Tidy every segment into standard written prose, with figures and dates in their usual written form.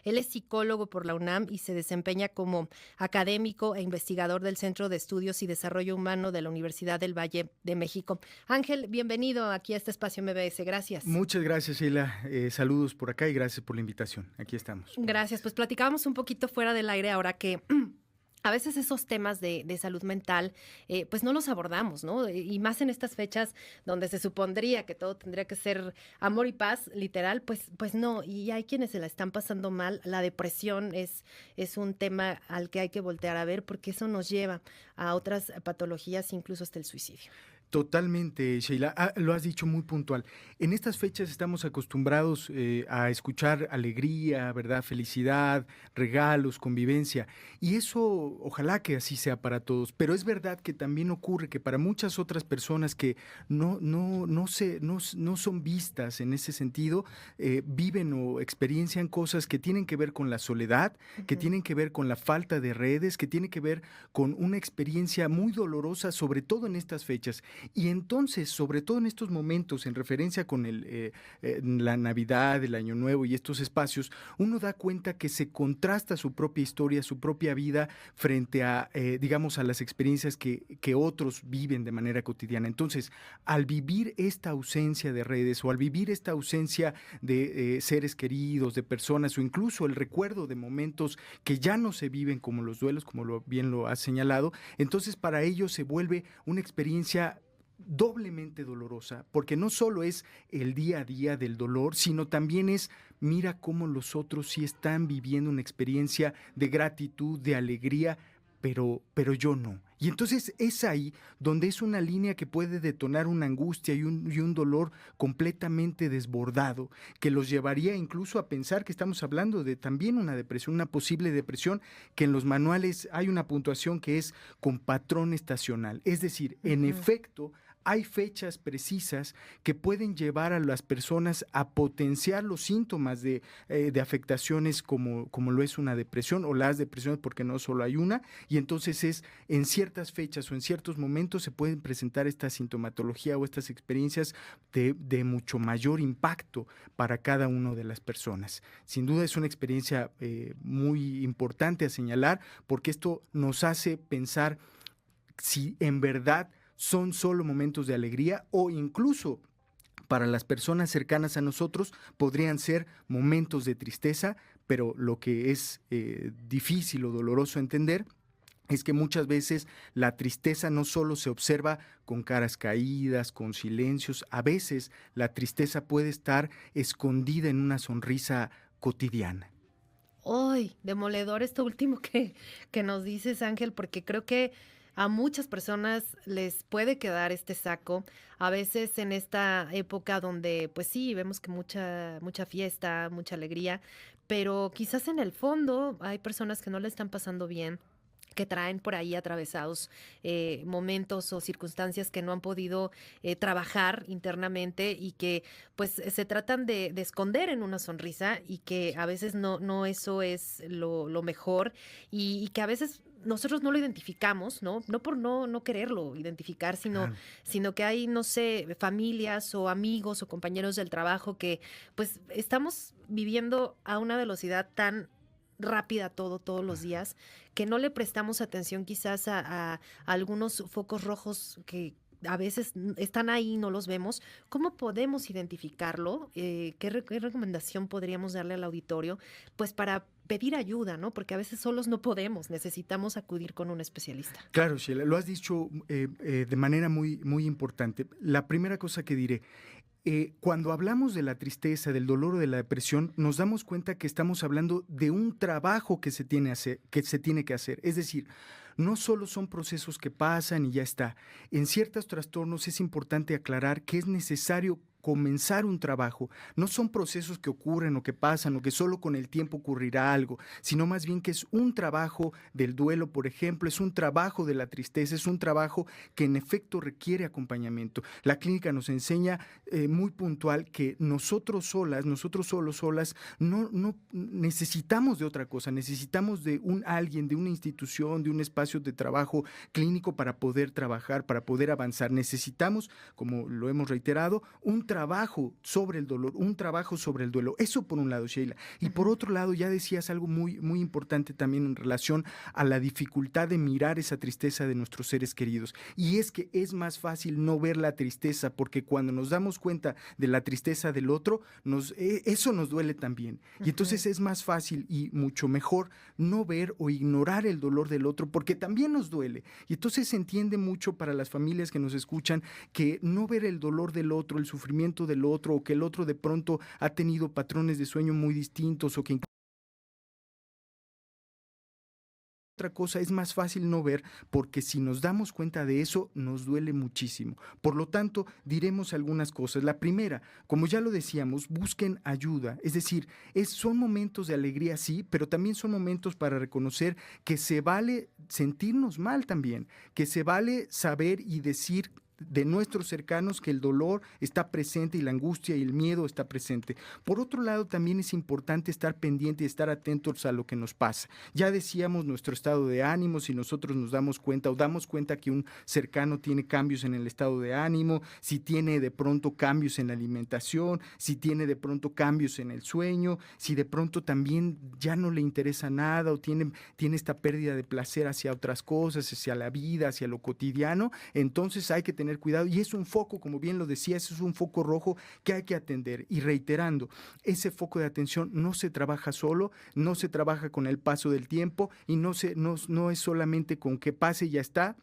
Él es psicólogo por la UNAM y se desempeña como académico e investigador del Centro de Estudios y Desarrollo Humano de la Universidad del Valle de México. Ángel, bienvenido aquí a este espacio MBS. Gracias. Muchas gracias, Sheila. Saludos por acá y gracias por la invitación. Aquí estamos. Gracias. Pues platicábamos un poquito fuera del aire ahora que a veces esos temas de salud mental, pues no los abordamos, ¿no? Y más en estas fechas donde se supondría que todo tendría que ser amor y paz, literal, pues no. Y hay quienes se la están pasando mal. La depresión es un tema al que hay que voltear a ver porque eso nos lleva a otras patologías, incluso hasta el suicidio. Totalmente, Sheila. Lo has dicho muy puntual. En estas fechas estamos acostumbrados a escuchar alegría, ¿verdad? Felicidad, regalos, convivencia. Y eso, ojalá que así sea para todos. Pero es verdad que también ocurre que para muchas otras personas que no son vistas en ese sentido, viven o experiencian cosas que tienen que ver con la soledad, que Ujú. tienen que ver con la falta de redes, que tienen que ver con una experiencia muy dolorosa, sobre todo en estas fechas. Y entonces, sobre todo en estos momentos, en referencia con la Navidad, el Año Nuevo y estos espacios, uno da cuenta que se contrasta su propia historia, su propia vida frente a, digamos, a las experiencias que otros viven de manera cotidiana. Entonces, al vivir esta ausencia de redes o al vivir esta ausencia de seres queridos, de personas o incluso el recuerdo de momentos que ya no se viven como los duelos, como bien lo has señalado, entonces para ellos se vuelve una experiencia doblemente dolorosa, porque no solo es el día a día del dolor, sino también es, mira cómo los otros sí están viviendo una experiencia de gratitud, de alegría, pero yo no. Y entonces es ahí donde es una línea que puede detonar una angustia y un dolor completamente desbordado, que los llevaría incluso a pensar que estamos hablando de también una depresión, una posible depresión, que en los manuales hay una puntuación que es con patrón estacional. Es decir, en Ujú. efecto, hay fechas precisas que pueden llevar a las personas a potenciar los síntomas de afectaciones como lo es una depresión o las depresiones, porque no solo hay una, y entonces es en ciertas fechas o en ciertos momentos se pueden presentar esta sintomatología o estas experiencias de mucho mayor impacto para cada una de las personas. Sin duda es una experiencia muy importante a señalar porque esto nos hace pensar si en verdad son solo momentos de alegría o incluso para las personas cercanas a nosotros podrían ser momentos de tristeza, pero lo que es difícil o doloroso entender es que muchas veces la tristeza no solo se observa con caras caídas, con silencios, a veces la tristeza puede estar escondida en una sonrisa cotidiana. ¡Ay! Demoledor esto último que nos dices, Ángel, porque creo que a muchas personas les puede quedar este saco. A veces en esta época donde, pues sí, vemos que mucha fiesta, mucha alegría, pero quizás en el fondo hay personas que no le están pasando bien, que traen por ahí atravesados momentos o circunstancias que no han podido trabajar internamente y que pues se tratan de esconder en una sonrisa y que a veces no eso es lo mejor y que a veces nosotros no lo identificamos, ¿no? No por no quererlo identificar, Claro. sino que hay, no sé, familias o amigos o compañeros del trabajo que pues estamos viviendo a una velocidad tan rápida todos los días, que no le prestamos atención quizás a algunos focos rojos que a veces están ahí y no los vemos. ¿Cómo podemos identificarlo? ¿Qué recomendación podríamos darle al auditorio? Pues para pedir ayuda, ¿no? Porque a veces solos no podemos, necesitamos acudir con un especialista. Claro, Sheila, lo has dicho de manera muy importante. La primera cosa que diré, cuando hablamos de la tristeza, del dolor o de la depresión, nos damos cuenta que estamos hablando de un trabajo que se tiene que hacer. Es decir, no solo son procesos que pasan y ya está. En ciertos trastornos es importante aclarar que es necesario comenzar un trabajo. No son procesos que ocurren o que pasan o que solo con el tiempo ocurrirá algo, sino más bien que es un trabajo del duelo, por ejemplo, es un trabajo de la tristeza, es un trabajo que en efecto requiere acompañamiento. La clínica nos enseña muy puntual que nosotros solas, no necesitamos de otra cosa, necesitamos de alguien, de una institución, de un espacio de trabajo clínico para poder trabajar, para poder avanzar. Necesitamos, como lo hemos reiterado, un trabajo sobre el dolor, un trabajo sobre el duelo. Eso por un lado, Sheila. Y por otro lado, ya decías algo muy, muy importante también en relación a la dificultad de mirar esa tristeza de nuestros seres queridos. Y es que es más fácil no ver la tristeza, porque cuando nos damos cuenta de la tristeza del otro, eso nos duele también. Y entonces es más fácil y mucho mejor no ver o ignorar el dolor del otro, porque también nos duele. Y entonces se entiende mucho para las familias que nos escuchan que no ver el dolor del otro, el sufrimiento del otro, o que el otro de pronto ha tenido patrones de sueño muy distintos, o que otra cosa es más fácil no ver, porque si nos damos cuenta de eso nos duele muchísimo. Por lo tanto, diremos algunas cosas. La primera, como ya lo decíamos, busquen ayuda. Es decir, son momentos de alegría, sí, pero también son momentos para reconocer que se vale sentirnos mal también, que se vale saber y decir de nuestros cercanos que el dolor está presente y la angustia y el miedo está presente. Por otro lado, también es importante estar pendiente y estar atentos a lo que nos pasa. Ya decíamos nuestro estado de ánimo, si nosotros nos damos cuenta o damos cuenta que un cercano tiene cambios en el estado de ánimo, si tiene de pronto cambios en la alimentación, si tiene de pronto cambios en el sueño, si de pronto también ya no le interesa nada o tiene esta pérdida de placer hacia otras cosas, hacia la vida, hacia lo cotidiano, entonces hay que tener cuidado, y es un foco, como bien lo decía, es un foco rojo que hay que atender. Y reiterando, ese foco de atención no se trabaja solo, no se trabaja con el paso del tiempo, y no es solamente con que pase y ya está,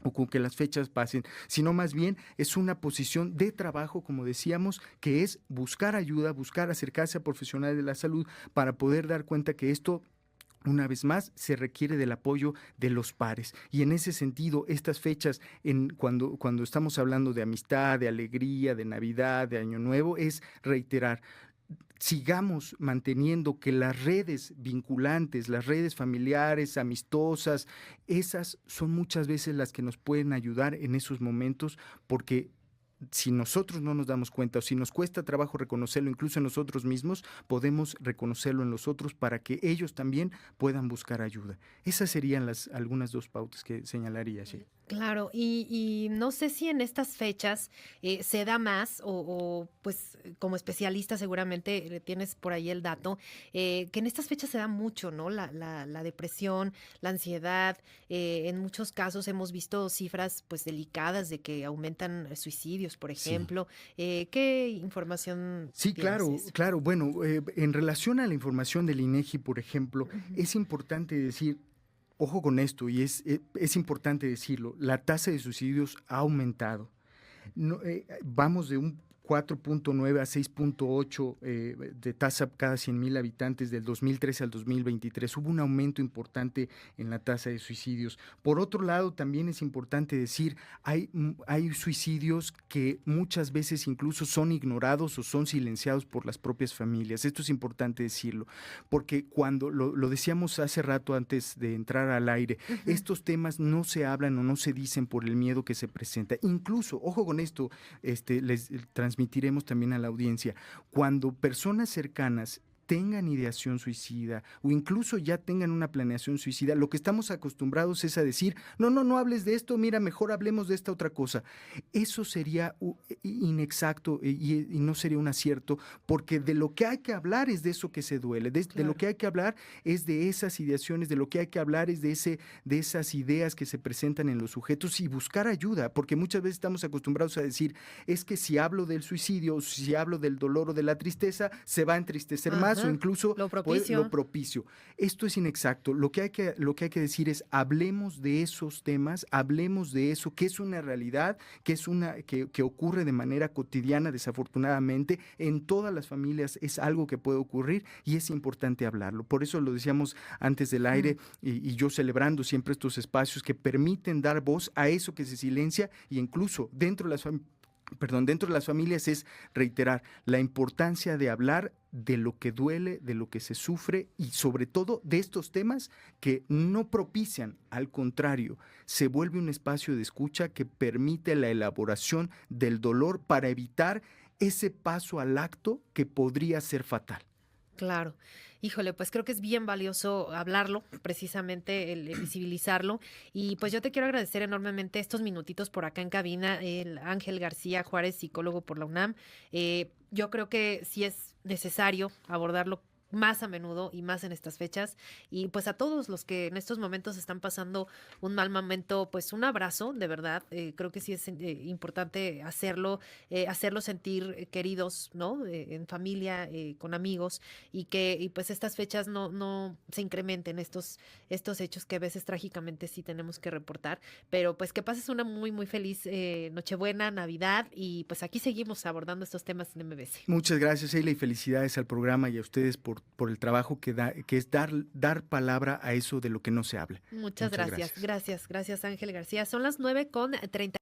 o con que las fechas pasen, sino más bien es una posición de trabajo, como decíamos, que es buscar ayuda, buscar acercarse a profesionales de la salud para poder dar cuenta que esto, una vez más, se requiere del apoyo de los pares. Y en ese sentido, estas fechas, cuando estamos hablando de amistad, de alegría, de Navidad, de Año Nuevo, es reiterar: sigamos manteniendo que las redes vinculantes, las redes familiares, amistosas, esas son muchas veces las que nos pueden ayudar en esos momentos, porque si nosotros no nos damos cuenta, o si nos cuesta trabajo reconocerlo incluso en nosotros mismos, podemos reconocerlo en los otros para que ellos también puedan buscar ayuda. Esas serían algunas dos pautas que señalaría, sí. Claro, y no sé si en estas fechas se da más pues como especialista seguramente tienes por ahí el dato, que en estas fechas se da mucho, ¿no? La depresión, la ansiedad, en muchos casos hemos visto cifras pues delicadas de que aumentan suicidios, por Sí. ejemplo. ¿Qué información Sí, tienes de claro, eso? claro. Bueno, en relación a la información del INEGI, por ejemplo, Ujú. es importante decir, ojo con esto, y es importante decirlo, la tasa de suicidios ha aumentado. No, vamos de un 4.9 a 6.8 de tasa cada 100,000 habitantes del 2013 al 2023. Hubo un aumento importante en la tasa de suicidios. Por otro lado, también es importante decir, hay suicidios que muchas veces incluso son ignorados o son silenciados por las propias familias. Esto es importante decirlo, porque cuando lo decíamos hace rato antes de entrar al aire, Ujú. estos temas no se hablan o no se dicen por el miedo que se presenta. Incluso, ojo con esto, les transmitiremos también a la audiencia, cuando personas cercanas tengan ideación suicida o incluso ya tengan una planeación suicida, lo que estamos acostumbrados es a decir, no hables de esto, mira, mejor hablemos de esta otra cosa. Eso sería inexacto y no sería un acierto, porque de lo que hay que hablar es de eso que se duele, de lo Claro. que hay que hablar es de esas ideaciones, de lo que hay que hablar es de esas ideas que se presentan en los sujetos, y buscar ayuda, porque muchas veces estamos acostumbrados a decir, es que si hablo del suicidio, o si hablo del dolor o de la tristeza, se va a entristecer más o Ajá, incluso lo lo propicio. propicio. Esto es inexacto. Lo que hay que decir es, hablemos de esos temas, hablemos de eso, que es una realidad, que ocurre de manera cotidiana, desafortunadamente, en todas las familias es algo que puede ocurrir y es importante hablarlo. Por eso lo decíamos antes del aire, Mm. y yo celebrando siempre estos espacios que permiten dar voz a eso que se silencia, y incluso dentro de las familias, es reiterar la importancia de hablar de lo que duele, de lo que se sufre, y sobre todo de estos temas que no propician, al contrario, se vuelve un espacio de escucha que permite la elaboración del dolor para evitar ese paso al acto que podría ser fatal. Claro. Híjole, pues creo que es bien valioso hablarlo, precisamente el visibilizarlo. Y pues yo te quiero agradecer enormemente estos minutitos por acá en cabina, el Ángel García Juárez, psicólogo por la UNAM. Yo creo que sí es necesario abordarlo más a menudo y más en estas fechas. Y pues a todos los que en estos momentos están pasando un mal momento, pues un abrazo, de verdad. Creo que sí es importante hacerlo sentir queridos, ¿no? En familia, con amigos, y pues estas fechas no se incrementen estos hechos que a veces trágicamente sí tenemos que reportar. Pero pues que pases una muy, muy feliz Nochebuena, Navidad, y pues aquí seguimos abordando estos temas en MBS. Muchas gracias, Sheila, y felicidades al programa y a ustedes por el trabajo que da, que es dar palabra a eso de lo que no se habla. Muchas Muchas gracias, gracias. gracias, gracias Ángel García. Son las 9:30.